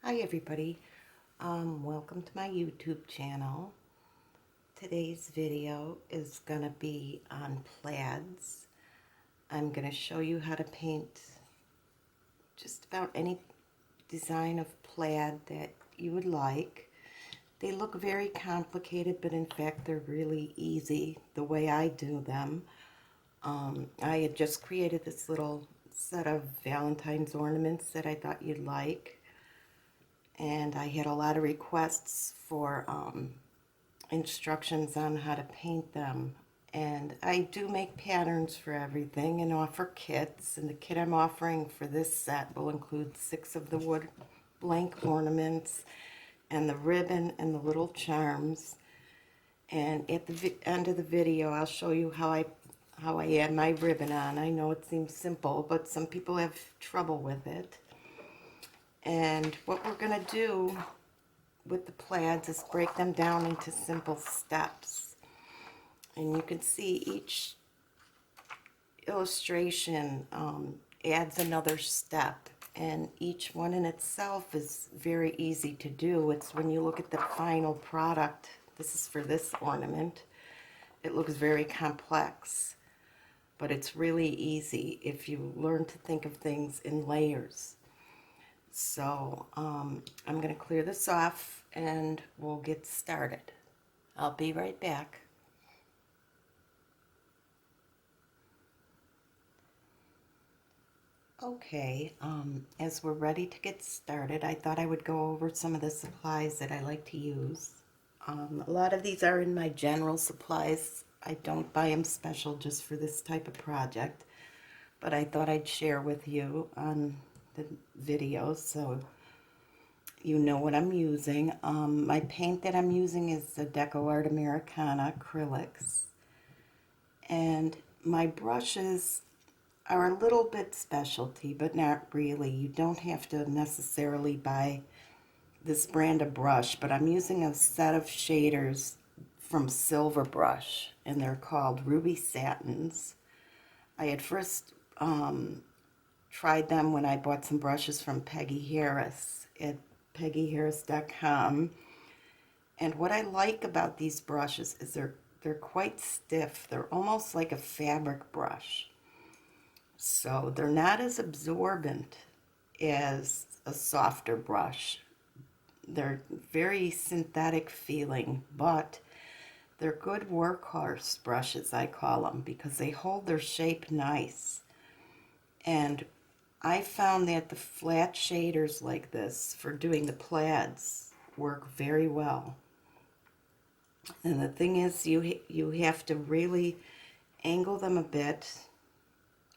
Hi everybody, welcome to my YouTube channel. Today's video is going to be on plaids. I'm going to show you how to paint just about any design of plaid that you would like. They look very complicated, but in fact they're really easy the way I do them. I had just created this little set of Valentine's ornaments that I thought you'd like. And I had a lot of requests for instructions on how to paint them. And I do make patterns for everything and offer kits. And the kit I'm offering for this set will include 6 of the wood blank ornaments and the ribbon and the little charms. And at the end of the video, I'll show you how I add my ribbon on. I know it seems simple, but some people have trouble with it. And what we're going to do with the plaids is break them down into simple steps. And you can see each illustration adds another step. And each one in itself is very easy to do. It's when you look at the final product, this is for this ornament, it looks very complex. But it's really easy if you learn to think of things in layers. So I'm going to clear this off and we'll get started. I'll be right back. Okay, as we're ready to get started, I thought I would go over some of the supplies that I like to use. A lot of these are in my general supplies. I don't buy them special just for this type of project, but I thought I'd share with you on the video so you know what I'm using. My paint that I'm using is the Deco Art Americana acrylics, and my brushes are a little bit specialty, but not really. You don't have to necessarily buy this brand of brush, but I'm using a set of shaders from Silver Brush, and they're called Ruby Satins. I had first tried them when I bought some brushes from Peggy Harris at peggyharris.com. And what I like about these brushes is they're quite stiff. They're almost like a fabric brush. So they're not as absorbent as a softer brush. They're very synthetic feeling, but they're good workhorse brushes, I call them, because they hold their shape nice. And I found that the flat shaders like this for doing the plaids work very well. And the thing is, you have to really angle them a bit,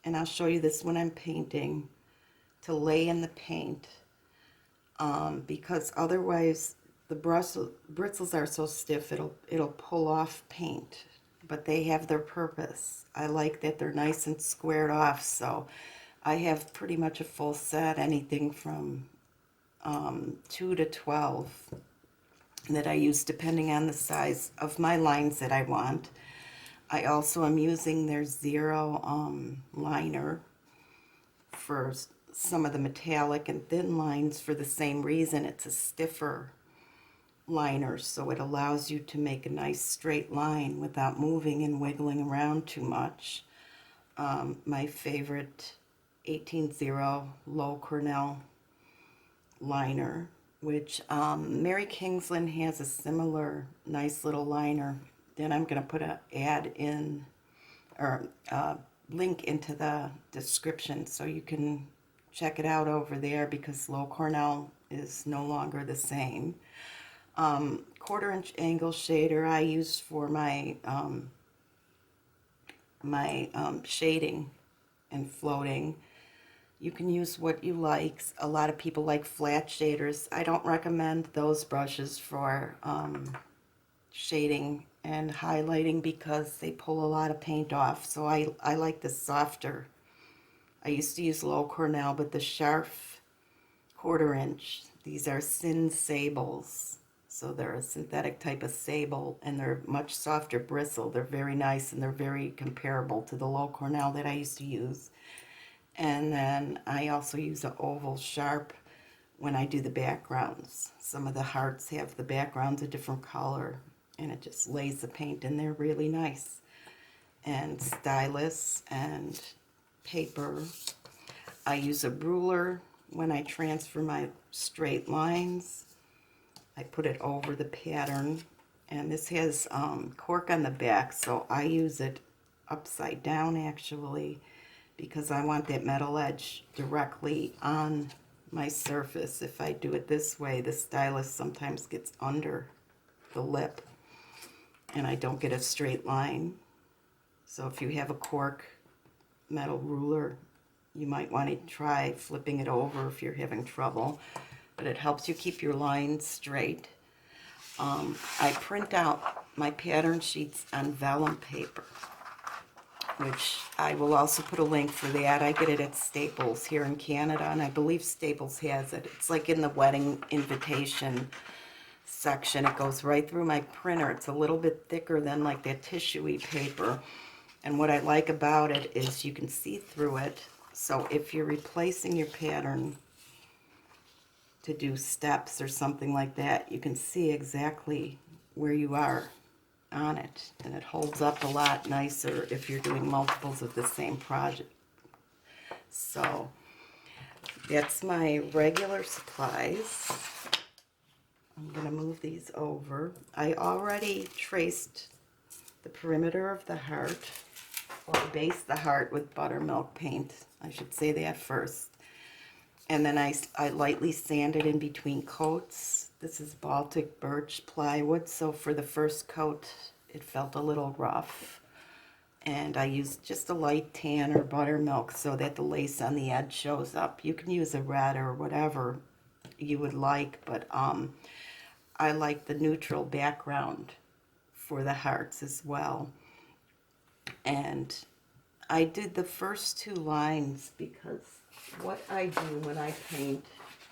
and I'll show you this when I'm painting, to lay in the paint, because otherwise the bristles are so stiff it'll pull off paint. But they have their purpose. I like that they're nice and squared off, so I have pretty much a full set, anything from 2 to 12 that I use depending on the size of my lines that I want. I also am using their Zero liner for some of the metallic and thin lines for the same reason. It's a stiffer liner, so it allows you to make a nice straight line without moving and wiggling around too much. My favorite 18-0 Low Cornell liner, which Mary Kingsland has a similar nice little liner. Then I'm going to put an ad in, or link into the description so you can check it out over there, because Low Cornell is no longer the same. 1/4-inch angle shader I use for my shading and floating. You can use what you like. A lot of people like flat shaders. I don't recommend those brushes for shading and highlighting because they pull a lot of paint off. So I like the softer. I used to use Low Cornell, but the Scharf 1/4-inch. These are Sin Sables. So they're a synthetic type of sable, and they're much softer bristle. They're very nice, and they're very comparable to the Low Cornell that I used to use. And then I also use an oval sharp when I do the backgrounds. Some of the hearts have the backgrounds a different color, and it just lays the paint in there really nice. And stylus and paper. I use a ruler when I transfer my straight lines. I put it over the pattern, and this has cork on the back, so I use it upside down actually, because I want that metal edge directly on my surface. If I do it this way, the stylus sometimes gets under the lip and I don't get a straight line. So if you have a cork metal ruler, you might want to try flipping it over if you're having trouble, but it helps you keep your lines straight. I print out my pattern sheets on vellum paper, which I will also put a link for that. I get it at Staples here in Canada, and I believe Staples has it. It's like in the wedding invitation section. It goes right through my printer. It's a little bit thicker than like that tissue-y paper. And what I like about it is you can see through it. So if you're replacing your pattern to do steps or something like that, you can see exactly where you are on it, and it holds up a lot nicer if you're doing multiples of the same project. So that's my regular supplies. I'm going to move these over. I already traced the perimeter of the heart, or base the heart with buttermilk paint. I should say that first. And then I lightly sanded in between coats. This is Baltic birch plywood, so for the first coat it felt a little rough. And I used just a light tan or buttermilk so that the lace on the edge shows up. You can use a red or whatever you would like, but I like the neutral background for the hearts as well. And I did the first two lines because what I do when I paint,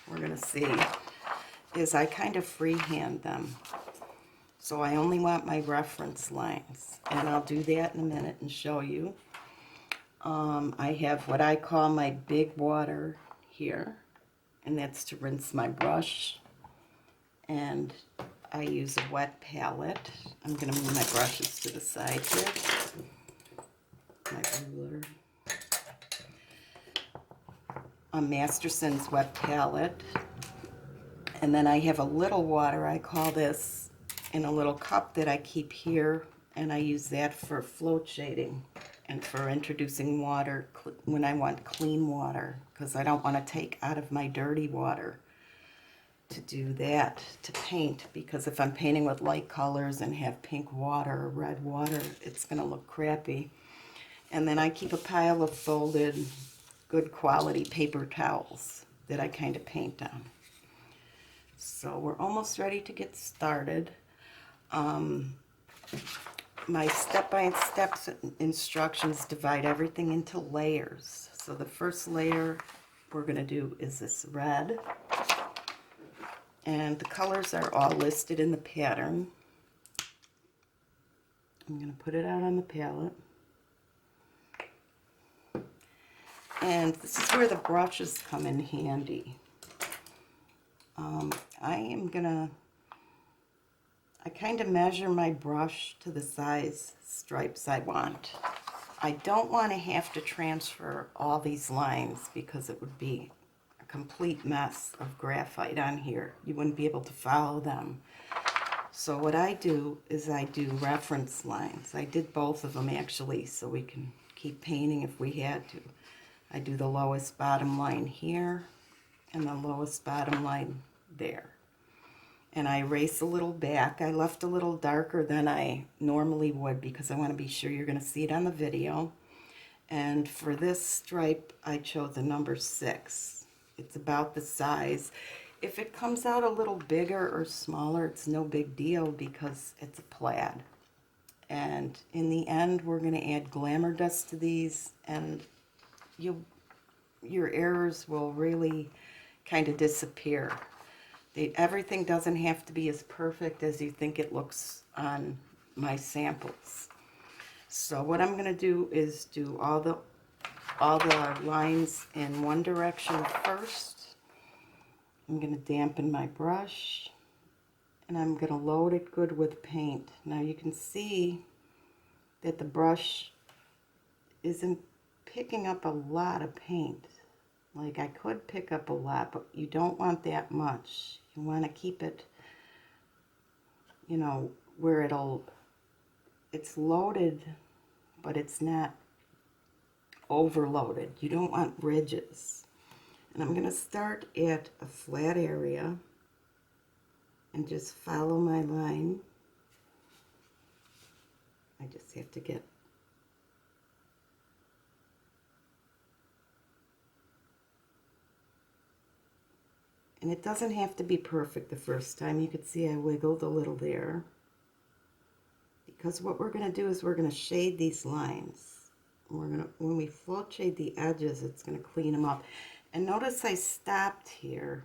we're going to see, is I kind of freehand them. So I only want my reference lines, and I'll do that in a minute and show you. I have what I call my big water here, and that's to rinse my brush. And I use a wet palette. I'm going to move my brushes to the side here. My ruler. A Masterson's wet palette. And then I have a little water, I call this, in a little cup that I keep here, and I use that for float shading and for introducing water when I want clean water, because I don't want to take out of my dirty water to do that, to paint, because if I'm painting with light colors and have pink water or red water, it's going to look crappy. And then I keep a pile of folded, good quality paper towels that I kind of paint on. So we're almost ready to get started. My step-by-step instructions divide everything into layers. So the first layer we're going to do is this red. And the colors are all listed in the pattern. I'm going to put it out on the palette. And this is where the brushes come in handy. I kind of measure my brush to the size stripes I want. I don't want to have to transfer all these lines because it would be a complete mess of graphite on here. You wouldn't be able to follow them. So what I do is I do reference lines. I did both of them actually, so we can keep painting if we had to. I do the lowest bottom line here and the lowest bottom line there. And I erase a little back. I left a little darker than I normally would because I want to be sure you're going to see it on the video. And for this stripe, I chose a number 6. It's about the size. If it comes out a little bigger or smaller, it's no big deal because it's a plaid. And in the end, we're going to add glamour dust to these, and your errors will really kind of disappear. Everything doesn't have to be as perfect as you think it looks on my samples. So what I'm going to do is do all the lines in one direction first, I'm going to dampen my brush, and I'm going to load it good with paint. Now you can see that the brush isn't picking up a lot of paint. Like, I could pick up a lot, but you don't want that much. You want to keep it, you know, where it's loaded, but it's not overloaded. You don't want ridges. And I'm going to start at a flat area and just follow my line. I just have to get and it doesn't have to be perfect the first time. You could see I wiggled a little there, because what we're going to do is we're going to shade these lines. We're going to, when we float shade the edges, it's going to clean them up. And notice I stopped here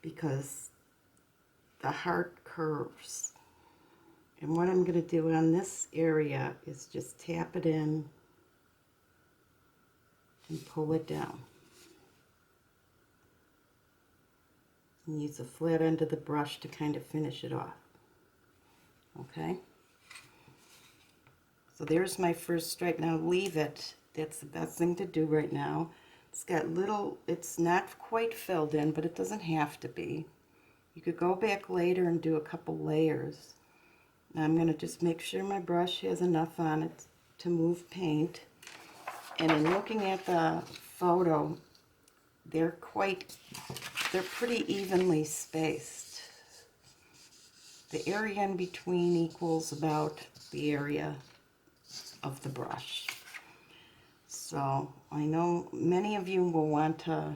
because the heart curves. And what I'm going to do on this area is just tap it in and pull it down. And use the flat end of the brush to kind of finish it off. Okay? So there's my first stripe. Now leave it. That's the best thing to do right now. It's got little, it's not quite filled in, but it doesn't have to be. You could go back later and do a couple layers. Now I'm going to just make sure my brush has enough on it to move paint. And in looking at the photo, they're pretty evenly spaced. The area in between equals about the area of the brush. So I know many of you will want to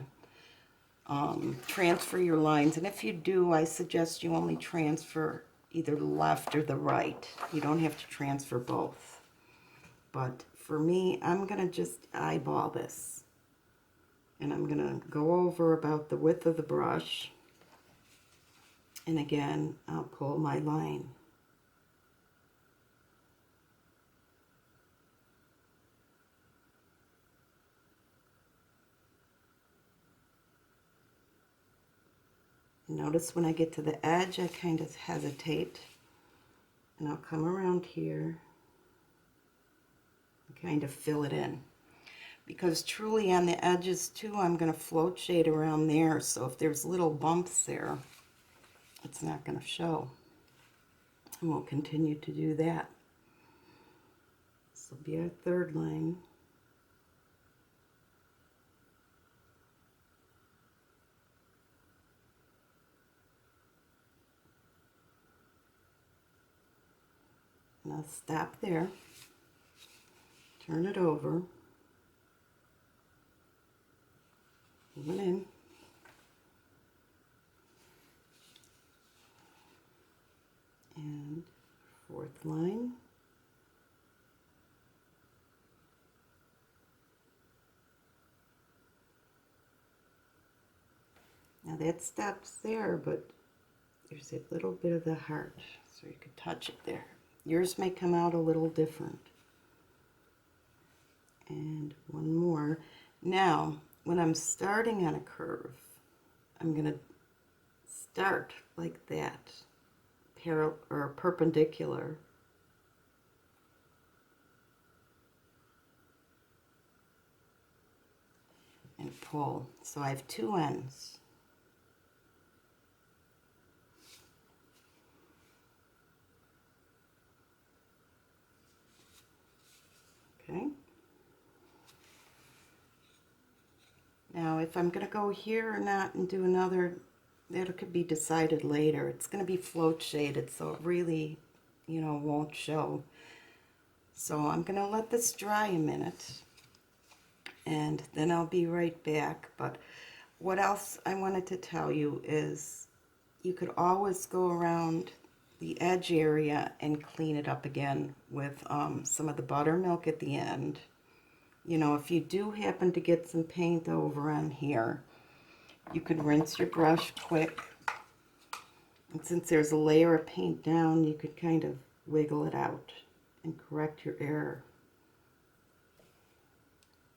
transfer your lines, and if you do, I suggest you only transfer either the left or the right. You don't have to transfer both. But for me, I'm going to just eyeball this. And I'm going to go over about the width of the brush. And again, I'll pull my line. Notice when I get to the edge, I kind of hesitate. And I'll come around here and kind of fill it in. Because truly on the edges too, I'm going to float shade around there. So if there's little bumps there, it's not going to show. And we'll continue to do that. This will be our third line. And I'll stop there, turn it over, move it in, and fourth line, now that stops there, but there's a little bit of the heart, so you could touch it there. Yours may come out a little different. And one more. Now, when I'm starting on a curve, I'm going to start like that, parallel or perpendicular. And pull. So I have two ends. Okay. Now, if I'm going to go here or not and do another, that could be decided later. It's going to be float shaded, so it really, you know, won't show. So I'm going to let this dry a minute, and then I'll be right back. But what else I wanted to tell you is you could always go around the edge area and clean it up again with some of the buttermilk at the end. You know, if you do happen to get some paint over on here, you could rinse your brush quick. And since there's a layer of paint down, you could kind of wiggle it out and correct your error.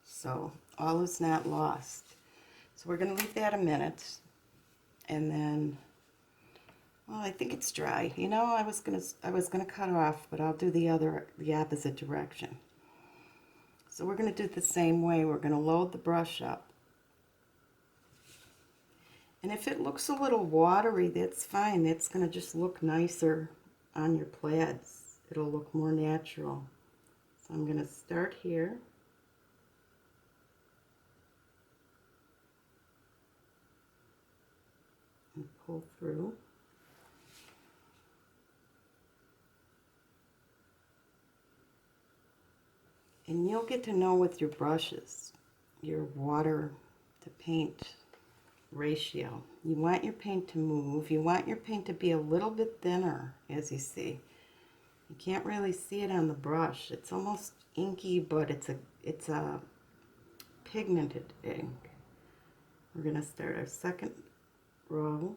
So all is not lost. So we're going to leave that a minute. And then, well, I think it's dry. You know, I was gonna cut off, but I'll do the opposite direction. So we're gonna do it the same way. We're gonna load the brush up. And if it looks a little watery, that's fine. That's gonna just look nicer on your plaids. It'll look more natural. So I'm gonna start here. And pull through. And you'll get to know with your brushes, your water to paint ratio. You want your paint to move. You want your paint to be a little bit thinner, as you see. You can't really see it on the brush. It's almost inky, but it's a pigmented ink. We're going to start our second row.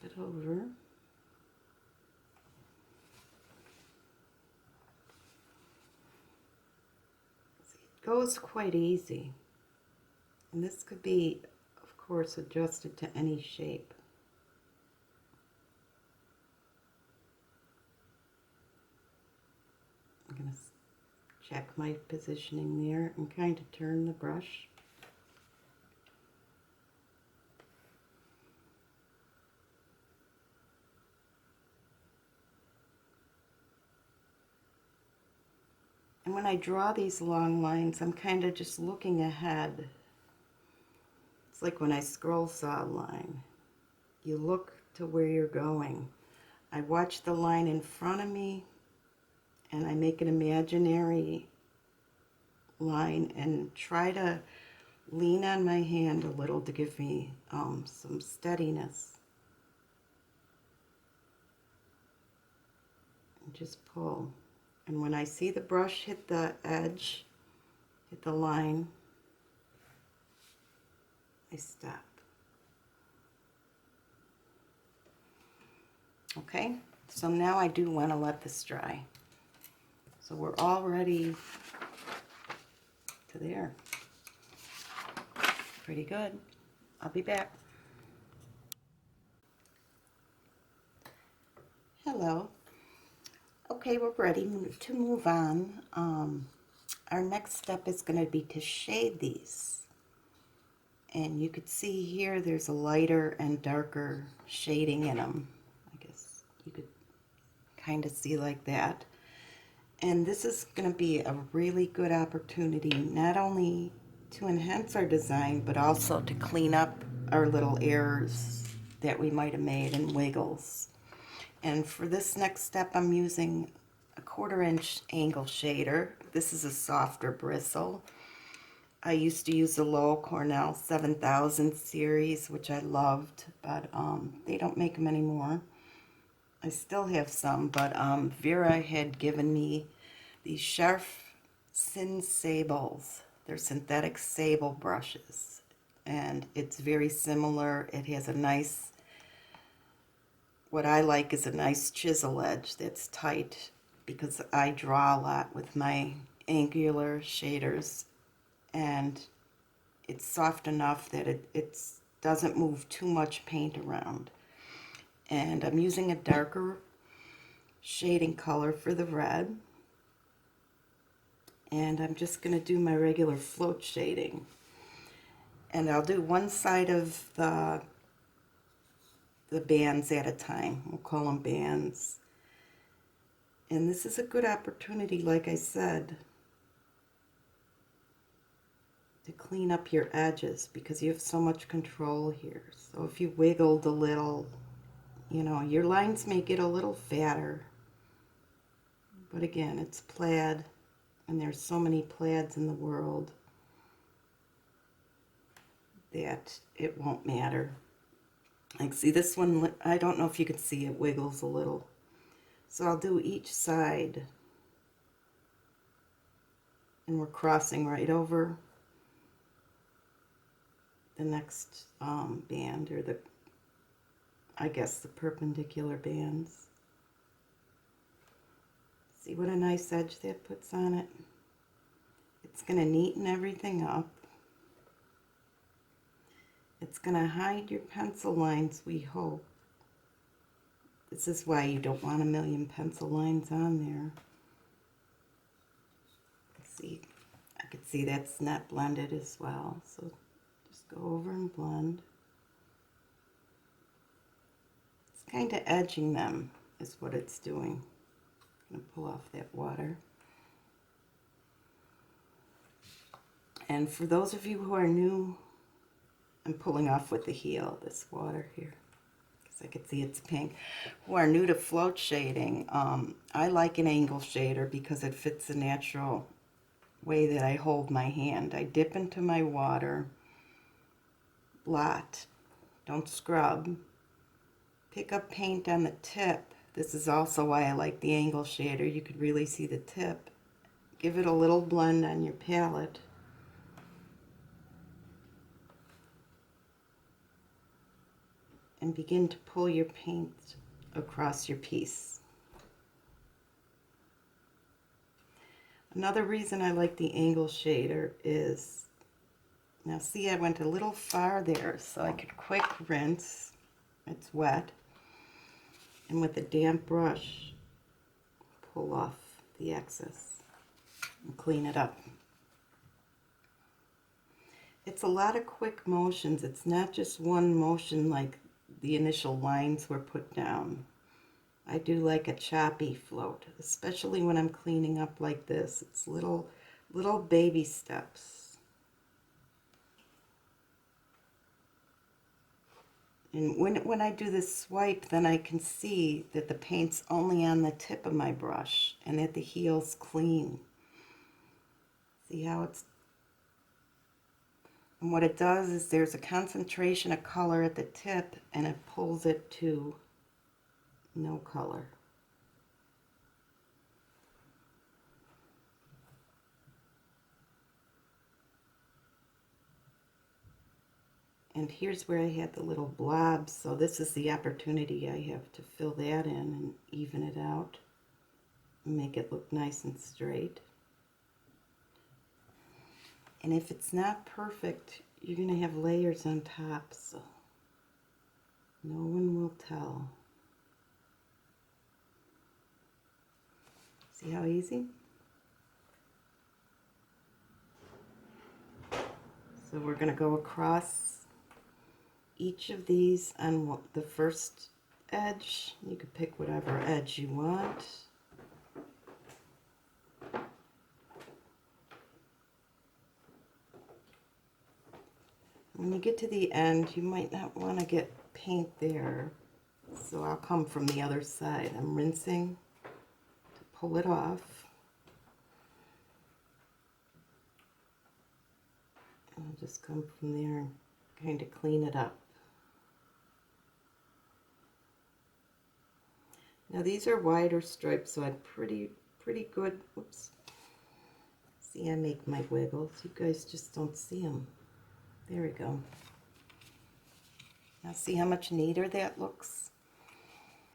Flip it over. It goes quite easy. And this could be, of course, adjusted to any shape. I'm going to check my positioning there and kind of turn the brush. And when I draw these long lines, I'm kind of just looking ahead. It's like when I scroll saw a line. You look to where you're going. I watch the line in front of me, and I make an imaginary line and try to lean on my hand a little to give me some steadiness. And just pull. And when I see the brush hit the edge, hit the line, I stop. Okay, so now I do want to let this dry. So we're all ready to there. Pretty good. I'll be back. Hello. Okay, we're ready to move on. Our next step is going to be to shade these. And you could see here there's a lighter and darker shading in them. I guess you could kind of see like that. And this is going to be a really good opportunity not only to enhance our design, but also to clean up our little errors that we might have made and wiggles. And for this next step, I'm using a 1/4 inch angle shader. This is a softer bristle. I used to use the Lowell Cornell 7000 series, which I loved, but they don't make them anymore. I still have some, but Vera had given me these Sharp Sin Sables. They're synthetic sable brushes, and it's very similar. It has a nice, what I like is a nice chisel edge that's tight, because I draw a lot with my angular shaders, and it's soft enough that it doesn't move too much paint around. And I'm using a darker shading color for the red. And I'm just going to do my regular float shading. And I'll do one side of the bands at a time. We'll call them bands. And this is a good opportunity, like I said, to clean up your edges, because you have so much control here. So if you wiggled a little, you know, your lines may get a little fatter. But again, it's plaid, and there's so many plaids in the world that it won't matter. Like, see this one, I don't know if you can see, it wiggles a little. So I'll do each side, and we're crossing right over the next band, or I guess the perpendicular bands. See what a nice edge that puts on it? It's going to neaten everything up. It's going to hide your pencil lines, we hope. This is why you don't want a million pencil lines on there. See, I could see that's not blended as well. So just go over and blend. It's kind of edging them is what it's doing. I'm going to pull off that water. And for those of you who are new, I'm pulling off with the heel this water here because I can see it's pink. Who are new to float shading, I like an angle shader because it fits the natural way that I hold my hand. I dip into my water, blot, don't scrub, pick up paint on the tip. This is also why I like the angle shader. You could really see the tip. Give it a little blend on your palette. And begin to pull your paint across your piece. Another reason I like the angle shader is, now see I went a little far there so I could quick rinse, it's wet, and with a damp brush pull off the excess and clean it up. It's a lot of quick motions, it's not just one motion like the initial lines were put down. I do like a choppy float, especially when I'm cleaning up like this. It's little baby steps. And when I do this swipe, then I can see that the paint's only on the tip of my brush and that the heel's clean. See how it's... And what it does is there's a concentration of color at the tip and it pulls it to no color. And here's where I had the little blobs, so this is the opportunity I have to fill that in and even it out and make it look nice and straight. And if it's not perfect, you're going to have layers on top, so no one will tell. See how easy? So we're going to go across each of these on the first edge. You could pick whatever edge you want. When you get to the end, you might not want to get paint there, so I'll come from the other side. I'm rinsing to pull it off. I'll just come from there and kind of clean it up. Now these are wider stripes, so I'm pretty good. Oops. See, I make my wiggles. You guys just don't see them. There we go. Now see how much neater that looks?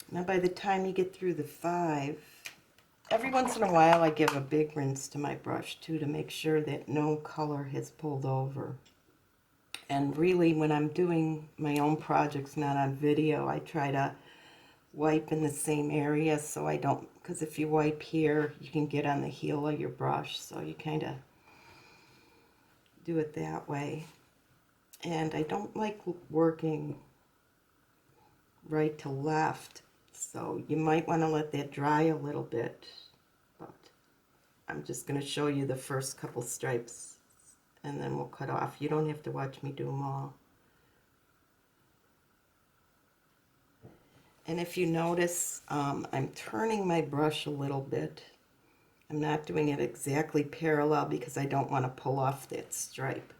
Now by the time you get through the 5, every once in a while I give a big rinse to my brush too to make sure that no color has pulled over. And really when I'm doing my own projects, not on video, I try to wipe in the same area so I don't, because if you wipe here you can get on the heel of your brush, so you kind of do it that way. And I don't like working right to left, so you might want to let that dry a little bit, but I'm just going to show you the first couple stripes and then we'll cut off. You don't have to watch me do them all. And if you notice, I'm turning my brush a little bit. I'm not doing it exactly parallel because I don't want to pull off that stripe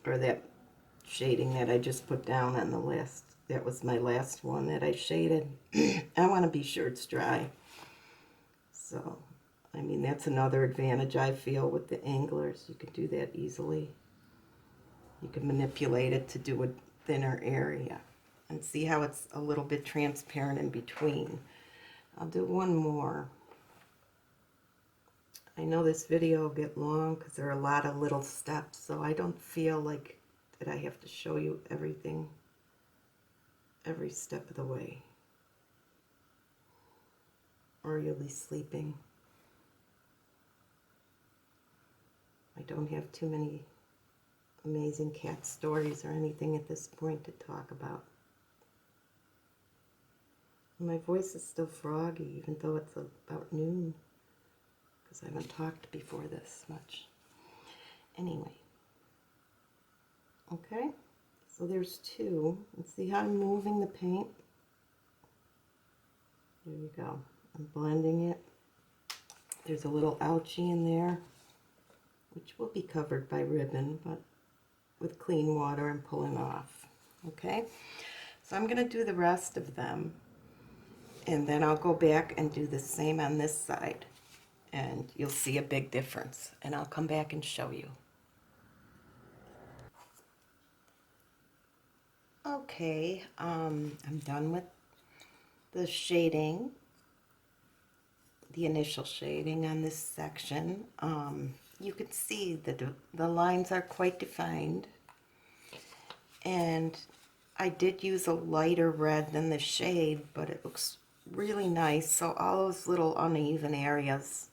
or that shading that I just put down on the last. That was my last one that I shaded. I want to be sure it's dry. So, I mean, that's another advantage I feel with the anglers. You could do that easily. You can manipulate it to do a thinner area. And see how it's a little bit transparent in between. I'll do one more. I know this video will get long because there are a lot of little steps, so I don't feel like that I have to show you everything every step of the way, or you'll be sleeping. I don't have too many amazing cat stories or anything at this point to talk about. My voice is still froggy, even though it's about noon, because I haven't talked before this much. Anyway, okay, so there's two. And see how I'm moving the paint? There you go. I'm blending it. There's a little ouchie in there, which will be covered by ribbon, but with clean water I'm pulling off. Okay, so I'm going to do the rest of them, and then I'll go back and do the same on this side, and you'll see a big difference, and I'll come back and show you. Okay, I'm done with the shading, the initial shading on this section. You can see that the lines are quite defined, and I did use a lighter red than the shade, but it looks really nice. So all those little uneven areas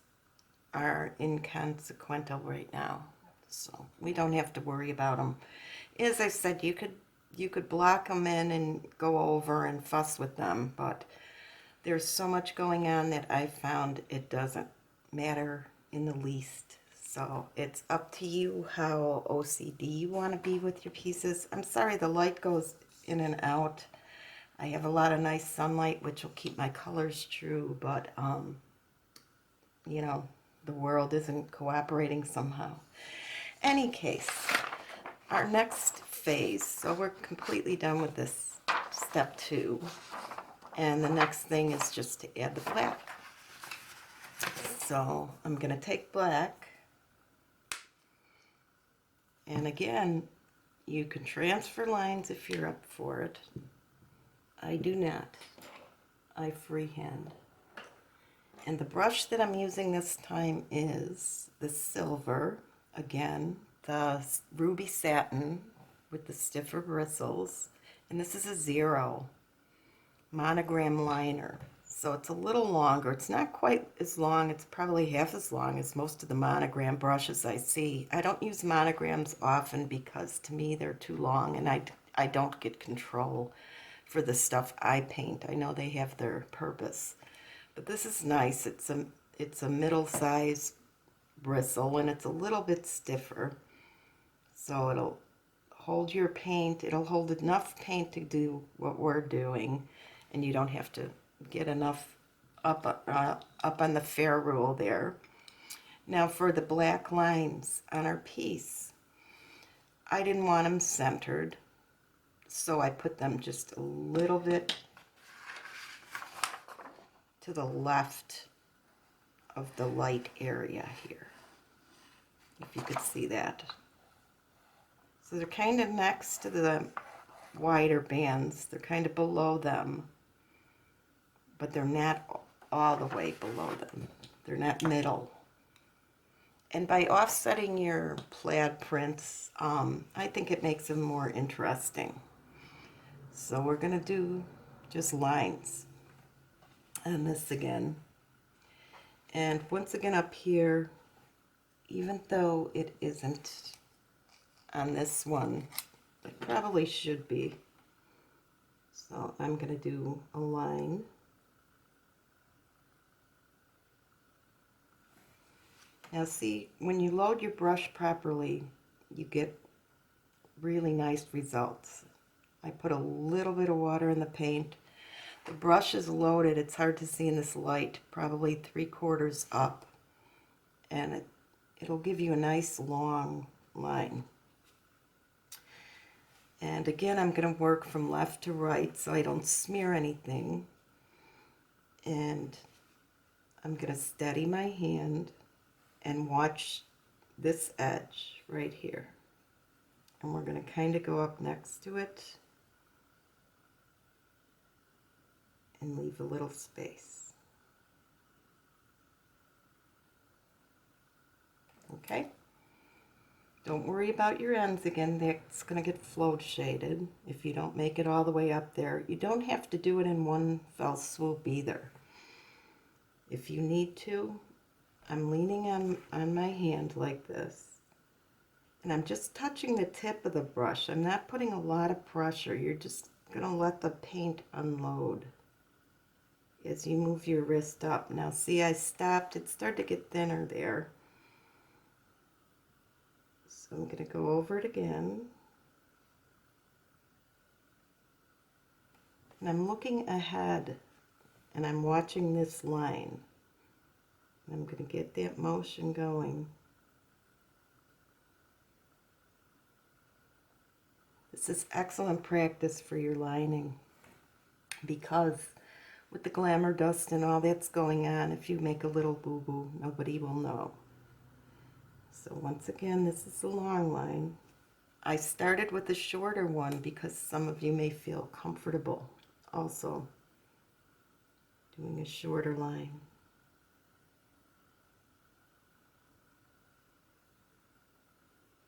are inconsequential right now, so we don't have to worry about them. As I said, you could block them in and go over and fuss with them, but there's so much going on that I found it doesn't matter in the least. So it's up to you how OCD you want to be with your pieces. I'm sorry the light goes in and out. I have a lot of nice sunlight, which will keep my colors true, but you know, the world isn't cooperating somehow. Any case, our next phase, so we're completely done with this step 2, and the next thing is just to add the black. So I'm going to take black, and again, you can transfer lines if you're up for it. I do not. I freehand. And the brush that I'm using this time is the silver, again, the Ruby Satin with the stiffer bristles. And this is a 0 monogram liner. So it's a little longer. It's not quite as long. It's probably half as long as most of the monogram brushes I see. I don't use monograms often because to me they're too long, and I don't get control for the stuff I paint. I know they have their purpose. But this is nice. It's a middle-sized bristle, and it's a little bit stiffer. So it'll hold your paint. It'll hold enough paint to do what we're doing, and you don't have to get enough up on the fair rule there. Now for the black lines on our piece, I didn't want them centered, so I put them just a little bit to the left of the light area here, if you could see that. So they're kind of next to the wider bands. They're kind of below them, but they're not all the way below them. They're not middle. And by offsetting your plaid prints, I think it makes them more interesting. So we're going to do just lines on this again. And once again up here, even though it isn't on this one, it probably should be. So I'm going to do a line. Now see, when you load your brush properly, you get really nice results. I put a little bit of water in the paint. The brush is loaded. It's hard to see in this light, probably 3/4 up. And it'll give you a nice long line. And again, I'm going to work from left to right so I don't smear anything. And I'm going to steady my hand and watch this edge right here. And we're going to kind of go up next to it and leave a little space. okay? Don't worry about your ends again. That's going to get float shaded if you don't make it all the way up there. You don't have to do it in one fell swoop either. If you need to, I'm leaning on my hand like this. And I'm just touching the tip of the brush. I'm not putting a lot of pressure. You're just going to let the paint unload as you move your wrist up. Now see, I stopped. It started to get thinner there. So I'm going to go over it again. And I'm looking ahead and I'm watching this line. And I'm going to get that motion going. This is excellent practice for your lining because with the glamour dust and all that's going on, if you make a little boo-boo, nobody will know. So once again, this is a long line. I started with a shorter one because some of you may feel comfortable also doing a shorter line.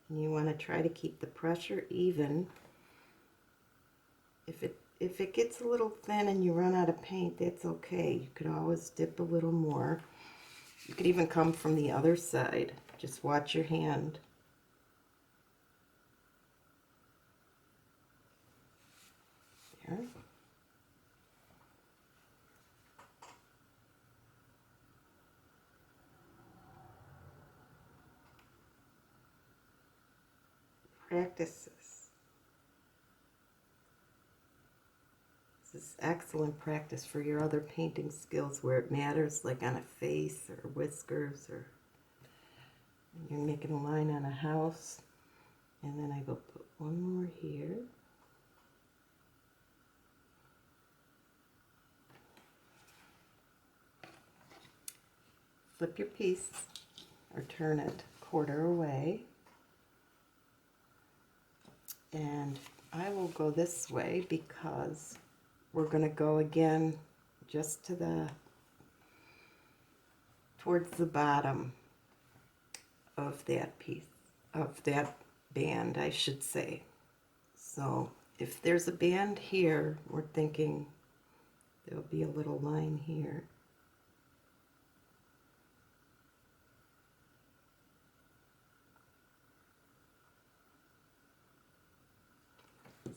And you want to try to keep the pressure even. If it gets a little thin and you run out of paint, that's okay. You could always dip a little more. You could even come from the other side. Just watch your hand. There. Practice this. This is excellent practice for your other painting skills where it matters, like on a face or whiskers, or you're making a line on a house. And then I go put one more here. Flip your piece or turn it quarter away. And I will go this way because we're going to go again just to the, towards the bottom of that piece, of that band, I should say. So if there's a band here, we're thinking there'll be a little line here.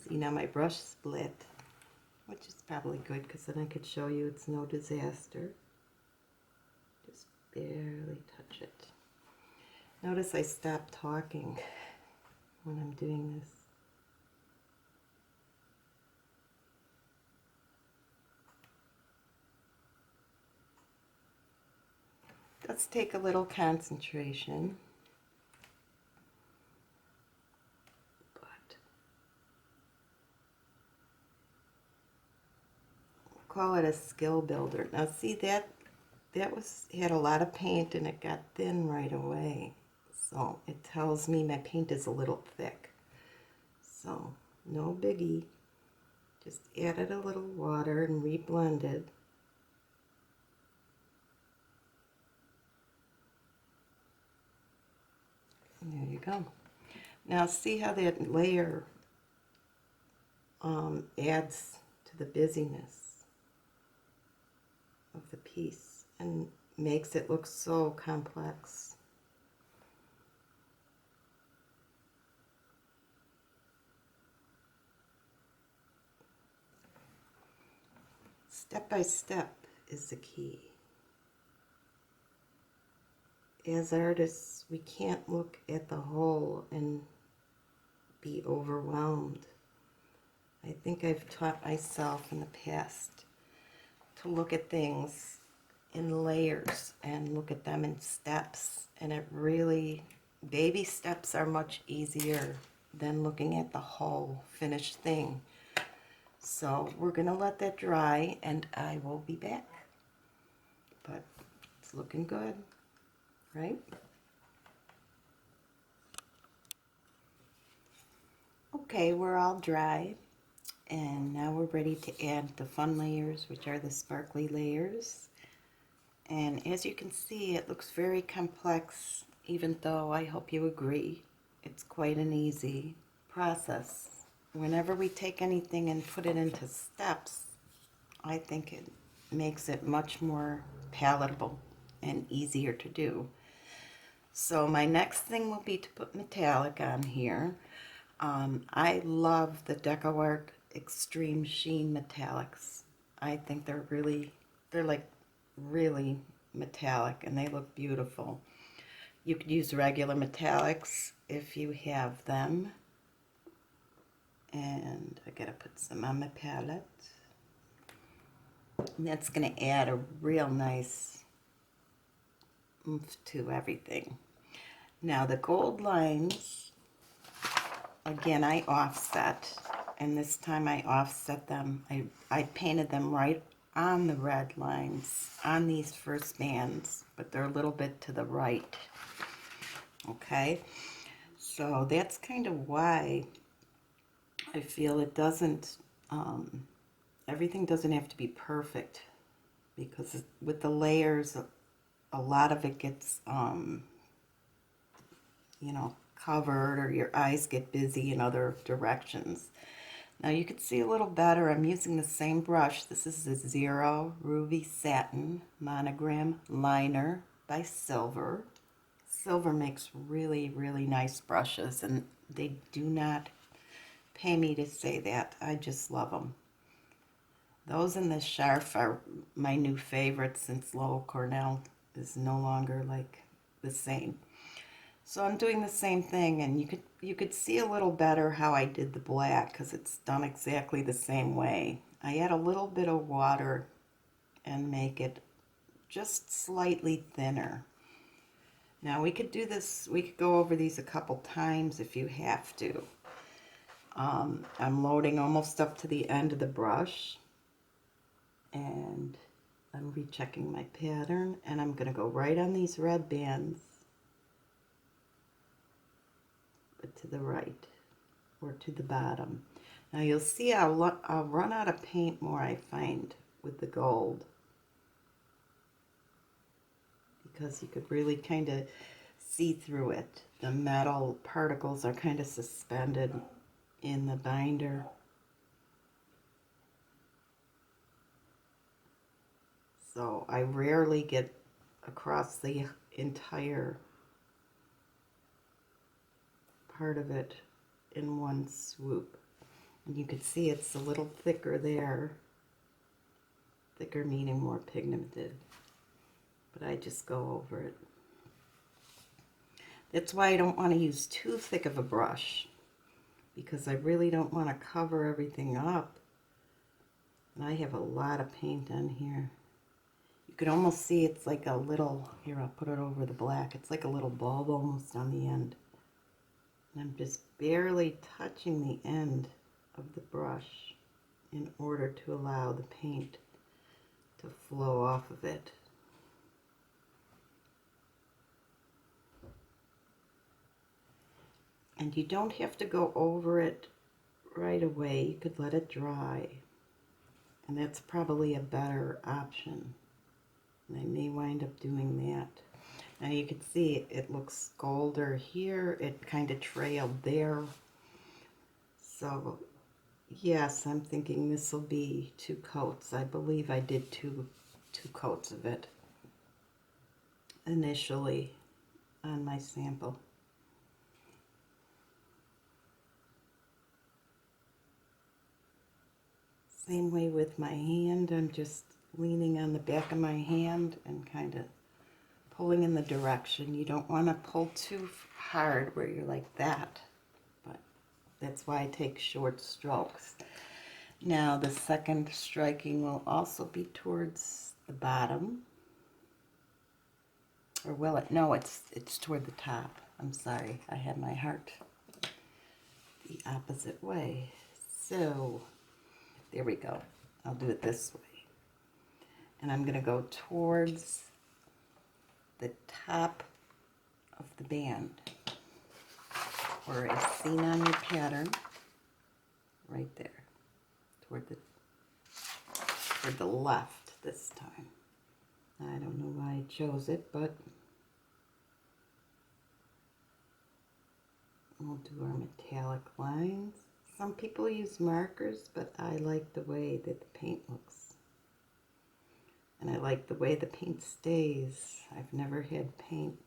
See, now my brush split, which is probably good because then I could show you it's no disaster. Just barely touch it. Notice I stopped talking when I'm doing this. Let's take a little concentration. Call it a skill builder. Now see, that had a lot of paint and it got thin right away. So it tells me my paint is a little thick. So no biggie. Just added a little water and reblended. And there you go. Now see how that layer adds to the busyness of the piece and makes it look so complex. Step by step is the key. As artists, we can't look at the whole and be overwhelmed. I think I've taught myself in the past to look at things in layers and look at them in steps, and it really, baby steps are much easier than looking at the whole finished thing. So we're going to let that dry and I will be back. But it's looking good, right? Okay, we're all dry. And now we're ready to add the fun layers, which are the sparkly layers. And as you can see, it looks very complex even though I hope you agree, it's quite an easy process. Whenever we take anything and put it into steps, I think it makes it much more palatable and easier to do. So my next thing will be to put metallic on here. I love the DecoArt Extreme Sheen Metallics. I think they're like really metallic and they look beautiful. You could use regular metallics if you have them. And I gotta put some on my palette. And that's gonna add a real nice oomph to everything. Now the gold lines, again, I offset, and this time I offset them. I painted them right on the red lines on these first bands, but they're a little bit to the right. Okay, so that's kind of why I feel it doesn't, everything doesn't have to be perfect, because with the layers, a lot of it gets, you know, covered, or your eyes get busy in other directions. Now you can see a little better. I'm using the same brush. This is the 0 Ruby Satin Monogram Liner by Silver. Silver makes really, really nice brushes, and they do not pay me to say that. I just love them. Those in the Sharf are my new favorite since Lowell Cornell is no longer like the same. So I'm doing the same thing, and you could see a little better how I did the black, because it's done exactly the same way. I add a little bit of water and make it just slightly thinner. Now we could do this, we could go over these a couple times if you have to. I'm loading almost up to the end of the brush, and I'm rechecking my pattern, and I'm going to go right on these red bands, but to the right or to the bottom. Now you'll see I'll run out of paint more, I find, with the gold, because you could really kind of see through it. The metal particles are kind of suspended in the binder. So I rarely get across the entire part of it in one swoop. And you can see it's a little thicker there. Thicker meaning more pigmented. But I just go over it. That's why I don't want to use too thick of a brush, because I really don't want to cover everything up. And I have a lot of paint on here. You could almost see it's like a little, here I'll put it over the black, it's like a little bulb almost on the end. And I'm just barely touching the end of the brush in order to allow the paint to flow off of it. And you don't have to go over it right away. You could let it dry. And that's probably a better option. And I may wind up doing that. Now you can see it looks golder here. It kind of trailed there. So yes, I'm thinking this will be 2 coats. I believe I did two coats of it initially on my sample. Same way with my hand. I'm just leaning on the back of my hand and kind of pulling in the direction. You don't want to pull too hard where you're like that, but that's why I take short strokes. Now the second striking will also be towards the bottom, or will it? No, it's toward the top. I'm sorry, I had my heart the opposite way. So there we go. I'll do it this way. And I'm going to go towards the top of the band, or as seen on your pattern, right there, toward the left this time. I don't know why I chose it, but We'll do our metallic lines. Some people use markers, but I like the way that the paint looks. And I like the way the paint stays. I've never had paint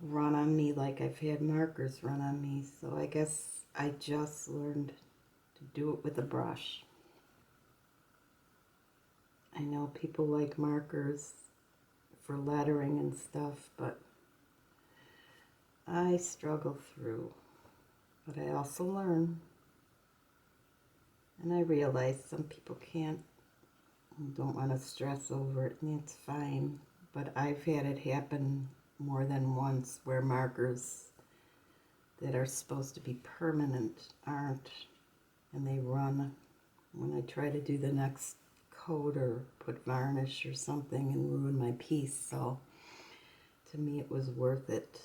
run on me like I've had markers run on me, so I guess I just learned to do it with a brush. I know people like markers for lettering and stuff, but I struggle through. But I also learn, and I realize some people can't and don't want to stress over it, and that's fine. But I've had it happen more than once where markers that are supposed to be permanent aren't, and they run when I try to do the next coat or put varnish or something and ruin my piece. So to me it was worth it,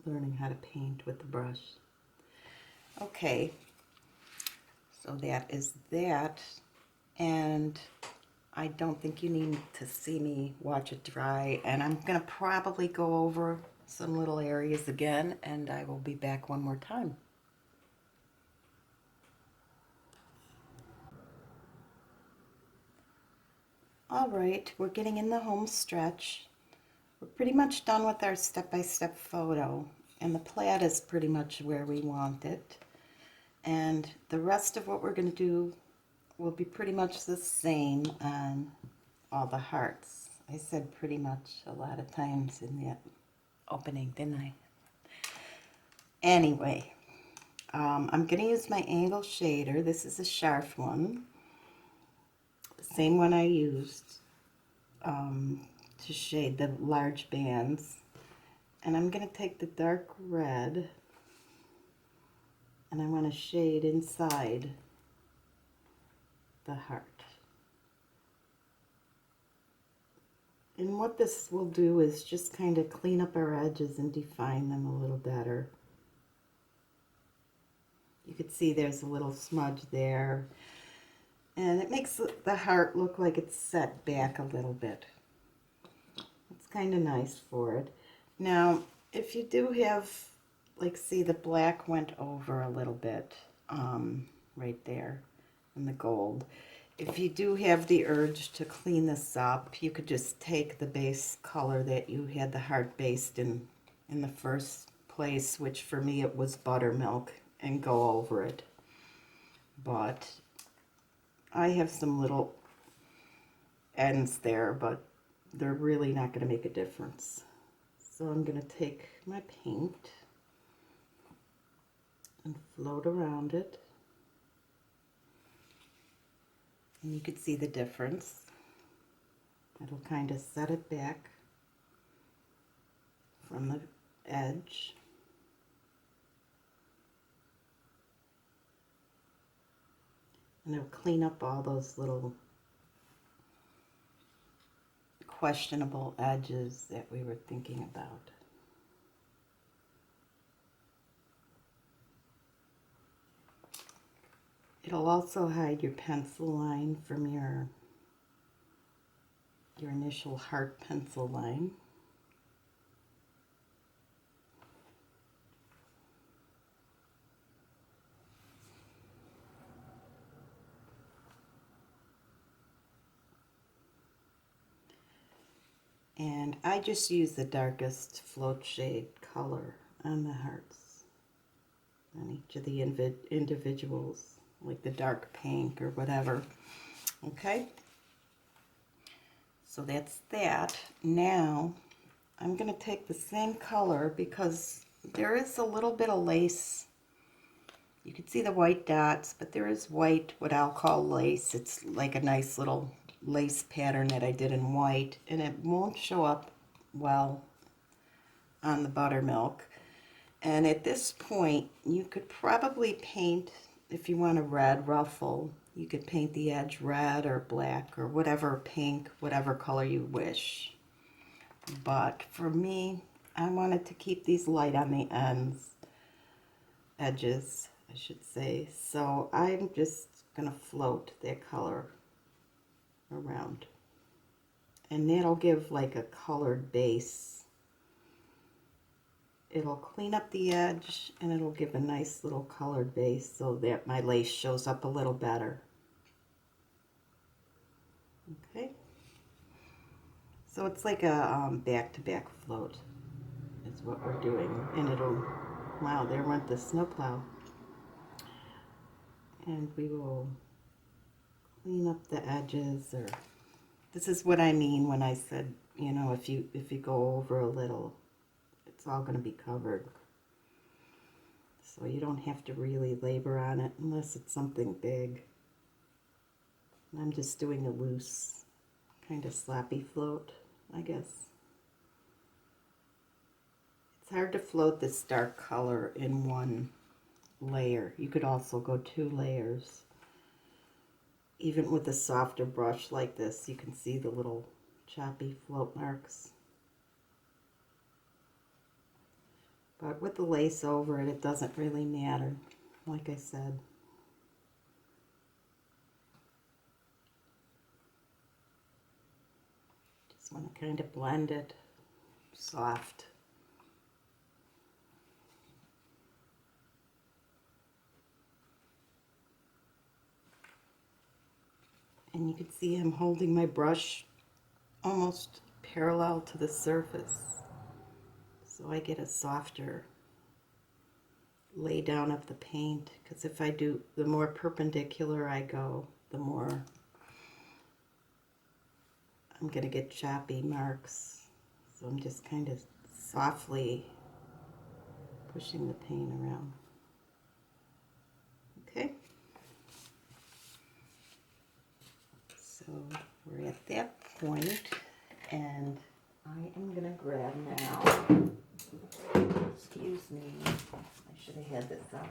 learning how to paint with the brush. Okay, so that is that, and I don't think you need to see me watch it dry, and I'm going to probably go over some little areas again, and I will be back one more time. All right, we're getting in the home stretch. We're pretty much done with our step-by-step photo, and the plaid is pretty much where we want it. And the rest of what we're going to do will be pretty much the same on all the hearts. I said pretty much a lot of times in that opening, didn't I? Anyway, I'm going to use my angle shader. This is a sharp one, the same one I used to shade the large bands. And I'm going to take the dark red and I want to shade inside the heart. And what this will do is just kind of clean up our edges and define them a little better. You can see there's a little smudge there, and it makes the heart look like it's set back a little bit. It's kind of nice for it. Now, if you do have, like, see, the black went over a little bit right there in the gold. If you do have the urge to clean this up, you could just take the base color that you had the heart based in the first place, which for me it was buttermilk, and go over it. But I have some little ends there, but they're really not going to make a difference. So I'm going to take my paint and float around it. And you can see the difference. It'll kind of set it back from the edge. And it'll clean up all those little questionable edges that we were thinking about. It'll also hide your pencil line from your initial heart pencil line. And I just use the darkest float shade color on the hearts, on each of the individuals, like the dark pink or whatever. Okay, so that's that. Now I'm going to take the same color, because there is a little bit of lace. You can see the white dots, but there is white, what I'll call lace. It's like a nice little lace pattern that I did in white, and it won't show up well on the buttermilk. And at this point, you could probably paint, if you want a red ruffle, you could paint the edge red or black or whatever, pink, whatever color you wish. But for me, I wanted to keep these light on the edges, I should say. So I'm just going to float that color around. And that'll give like a colored base it'll clean up the edge and it'll give a nice little colored base so that my lace shows up a little better. Okay, so it's like a back-to-back float is what we're doing, and it'll, wow, there went the snowplow. And we will clean up the edges, or this is what I mean when I said, you know, if you go over a little, it's all going to be covered. So you don't have to really labor on it unless it's something big. I'm just doing a loose, kind of sloppy float, I guess. It's hard to float this dark color in one layer. You could also go 2 layers. Even with a softer brush like this, you can see the little choppy float marks. But with the lace over it, it doesn't really matter, like I said. Just want to kind of blend it soft. And you can see I'm holding my brush almost parallel to the surface, so I get a softer lay down of the paint, because if I do, the more perpendicular I go, the more I'm going to get choppy marks. So I'm just kind of softly pushing the paint around. Okay. So we're at that point, and I am going to grab now, excuse me, I should have had this up.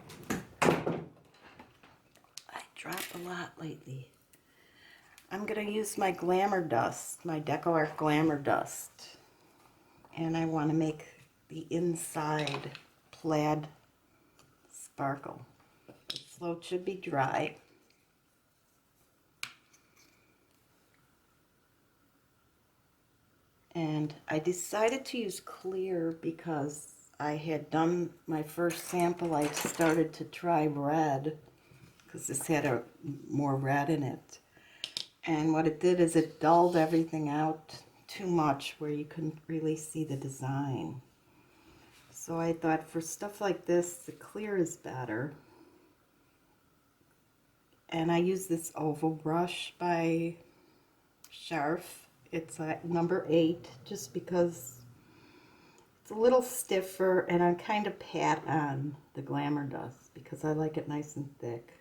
I drop a lot lately. I'm going to use my Glamour Dust, my DecoArt Glamour Dust, and I want to make the inside plaid sparkle. The float should be dry. And I decided to use clear because I had done my first sample. I started to try red because this had more red in it. And what it did is it dulled everything out too much where you couldn't really see the design. So I thought for stuff like this, the clear is better. And I use this oval brush by Scharf. It's number 8, just because it's a little stiffer, and I kind of pat on the Glamour Dust because I like it nice and thick.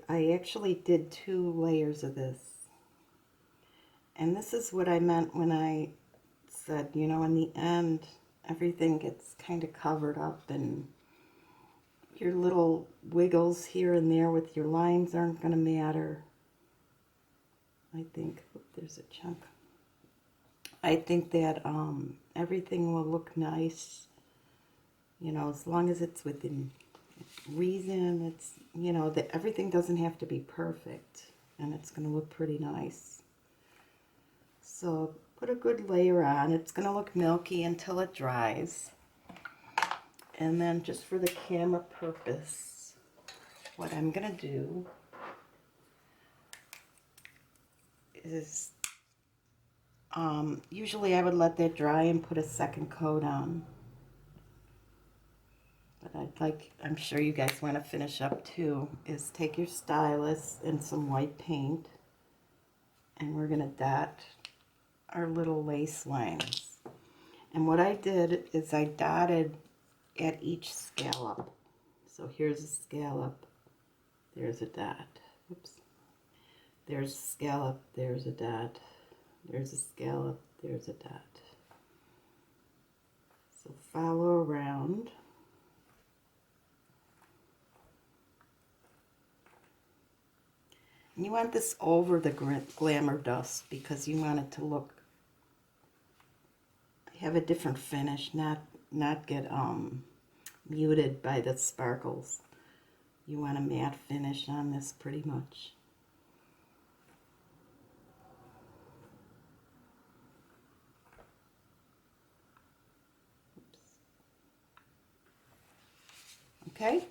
I actually did 2 layers of this, and this is what I meant when I said, you know, in the end everything gets kind of covered up, and your little wiggles here and there with your lines aren't going to matter. I think, there's a chunk. I think that everything will look nice, you know, as long as it's within reason. It's, you know, that everything doesn't have to be perfect, and it's going to look pretty nice. So put a good layer on. It's going to look milky until it dries. And then just for the camera purpose, what I'm going to do is, usually I would let that dry and put a second coat on. But I'm sure you guys want to finish up too, is take your stylus and some white paint, and we're going to dot our little lace lines. And what I did is I dotted at each scallop. So here's a scallop, there's a dot. Oops. There's a scallop, there's a dot. There's a scallop, there's a dot. So follow around. And you want this over the Glamour Dust because you want it to look, have a different finish, not get muted by the sparkles. You want a matte finish on this pretty much. Okay,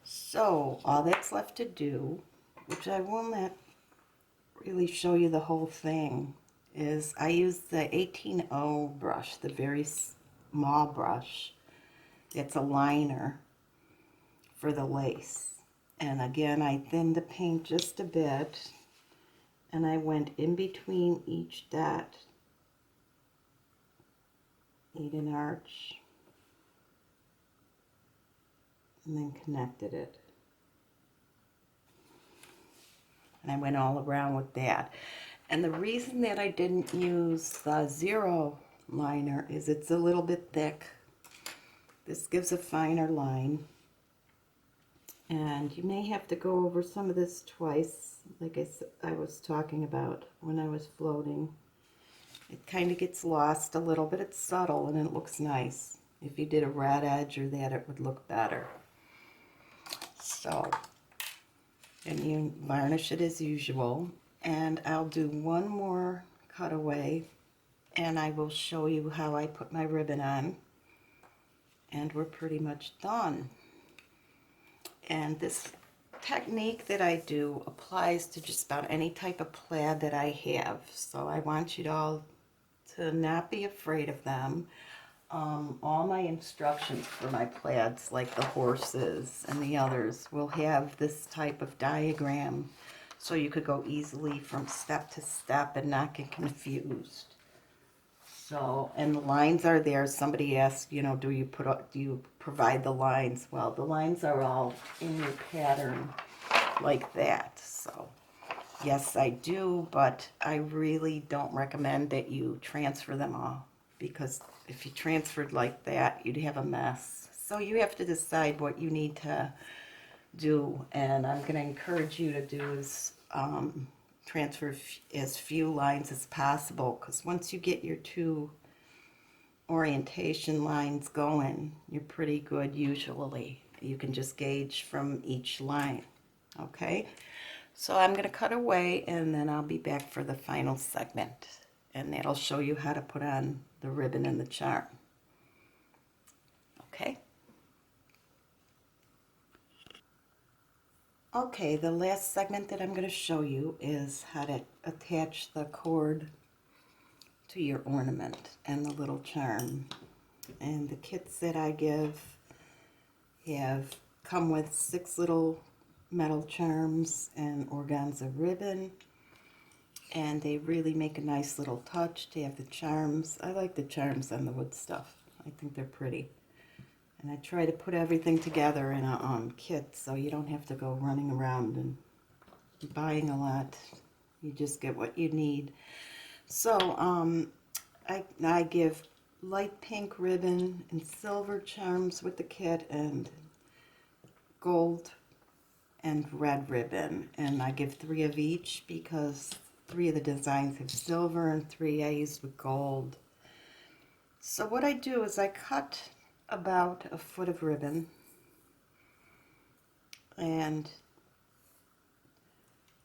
so all that's left to do, which I will not really show you the whole thing, is I use the 18O brush, the very small brush. It's a liner for the lace. And again, I thinned the paint just a bit, and I went in between each dot, made an arch, and then connected it. And I went all around with that. And the reason that I didn't use the zero liner is it's a little bit thick. This gives a finer line. And you may have to go over some of this twice, like I was talking about when I was floating. It kind of gets lost a little, but it's subtle and it looks nice. If you did a red edge or that, it would look better. So, and you varnish it as usual. And I'll do one more cutaway, and I will show you how I put my ribbon on. And we're pretty much done. And this technique that I do applies to just about any type of plaid that I have. So I want you all to not be afraid of them. All my instructions for my plaids, like the horses and the others, will have this type of diagram, so you could go easily from step to step and not get confused. So, and the lines are there. Somebody asked, you know, do you provide the lines? Well, the lines are all in your pattern like that. So, yes, I do, but I really don't recommend that you transfer them all, because if you transferred like that, you'd have a mess. So you have to decide what you need to do, and I'm going to encourage you to do is transfer as few lines as possible, because once you get your two orientation lines going, you're pretty good usually. You can just gauge from each line. Okay, so I'm going to cut away, and then I'll be back for the final segment, and that'll show you how to put on the ribbon and the charm. Okay. Okay, the last segment that I'm going to show you is how to attach the cord to your ornament and the little charm. And the kits that I give come with 6 little metal charms and organza ribbon, and they really make a nice little touch to have the charms. I like the charms on the wood stuff. I think they're pretty. And I try to put everything together in a kit, so you don't have to go running around and buying a lot. You just get what you need. So I give light pink ribbon and silver charms with the kit, and gold and red ribbon. And I give 3 of each, because 3 of the designs have silver and 3 I used with gold. So what I do is I cut about a foot of ribbon, and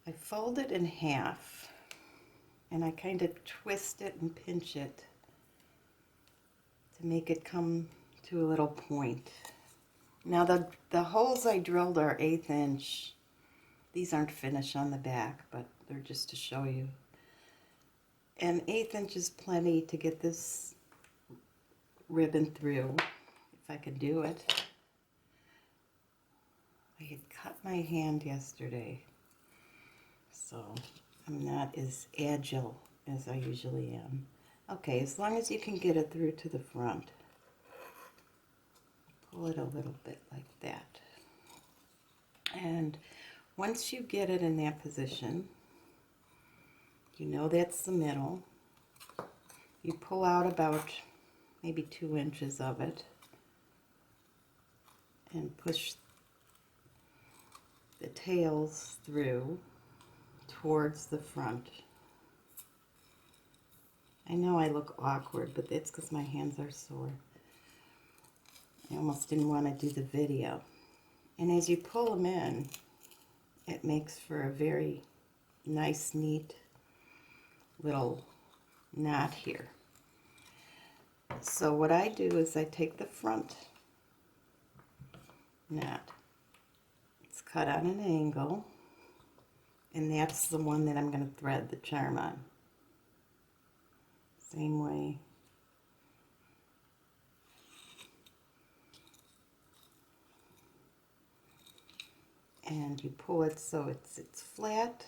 I fold it in half, and I kind of twist it and pinch it to make it come to a little point. Now the holes I drilled are 1/8 inch. These aren't finished on the back, but they're just to show you. And 1/8 inch is plenty to get this ribbon through, if I could do it. I had cut my hand yesterday, so I'm not as agile as I usually am. Okay, as long as you can get it through to the front. Pull it a little bit like that. And once you get it in that position, you know that's the middle. You pull out about maybe 2 inches of it and push the tails through towards the front. I know I look awkward, but that's because my hands are sore. I almost didn't want to do the video. And as you pull them in, it makes for a very nice, neat little knot here. So what I do is I take the front knot, it's cut on an angle, and that's the one that I'm going to thread the charm on. Same way. And you pull it so it's flat.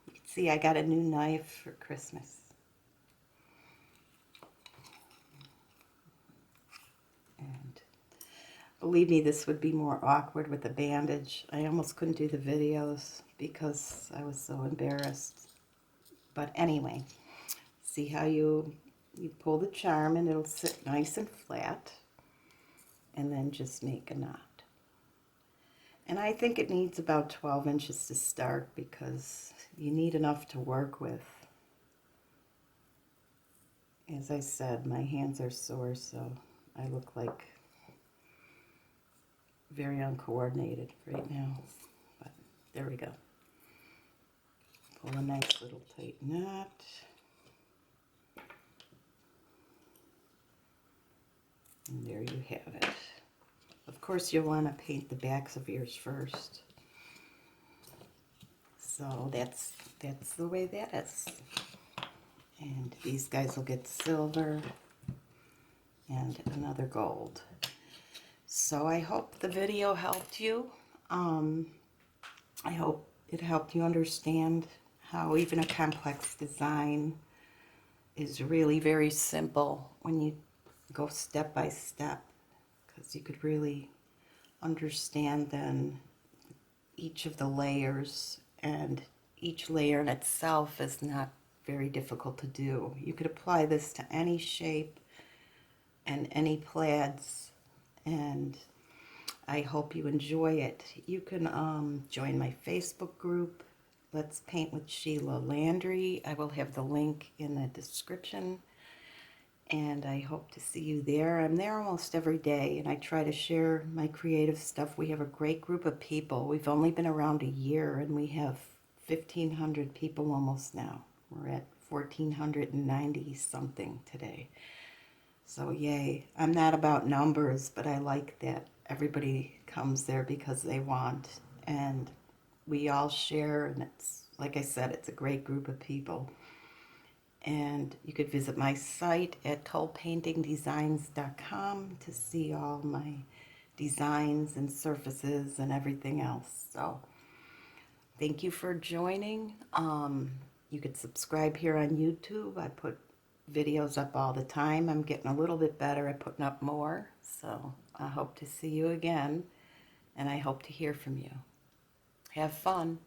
You can see I got a new knife for Christmas. And believe me, this would be more awkward with a bandage. I almost couldn't do the videos because I was so embarrassed. But anyway, see how you pull the charm and it'll sit nice and flat, and then just make a knot. And I think it needs about 12 inches to start because you need enough to work with. As I said, my hands are sore, so I look like very uncoordinated right now. But there we go. Pull a nice little tight knot. And there you have it. Of course, you'll want to paint the backs of yours first. So that's the way that is. And these guys will get silver and another gold. So I hope the video helped you. I hope it helped you understand how even a complex design is really very simple when you go step by step, because you could really understand then each of the layers, and each layer in itself is not very difficult to do. You could apply this to any shape and any plaids, and I hope you enjoy it. You can join my Facebook group, Let's Paint with Sheila Landry. I will have the link in the description, and I hope to see you there. I'm there almost every day, and I try to share my creative stuff. We have a great group of people. We've only been around a year, and we have 1,500 people almost now. We're at 1,490 something today. So yay. I'm not about numbers, but I like that everybody comes there because they want, and we all share, and it's, like I said, it's a great group of people. And you could visit my site at tollpaintingdesigns.com to see all my designs and surfaces and everything else. So thank you for joining. You could subscribe here on YouTube. I put videos up all the time. I'm getting a little bit better at putting up more. So I hope to see you again, and I hope to hear from you. Have fun.